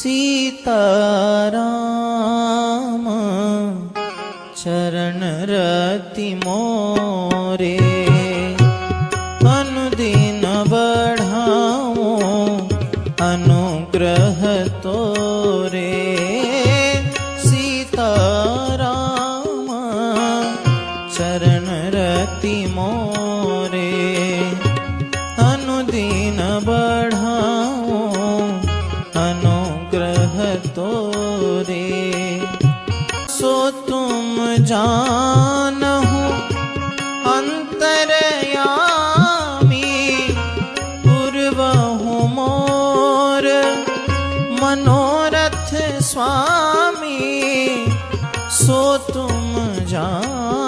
सीताराम चरण रति मोरे अनुदिन बढ़ाओ अनुग्रह तोरे। सीताराम चरण रति मोरे अनुदिन बढ़ाओ अनुग्रह तोरे। सो तुम जानहु अंतरयामी पूर्वहु मोर मनोरथ स्वामी। सो तुम जान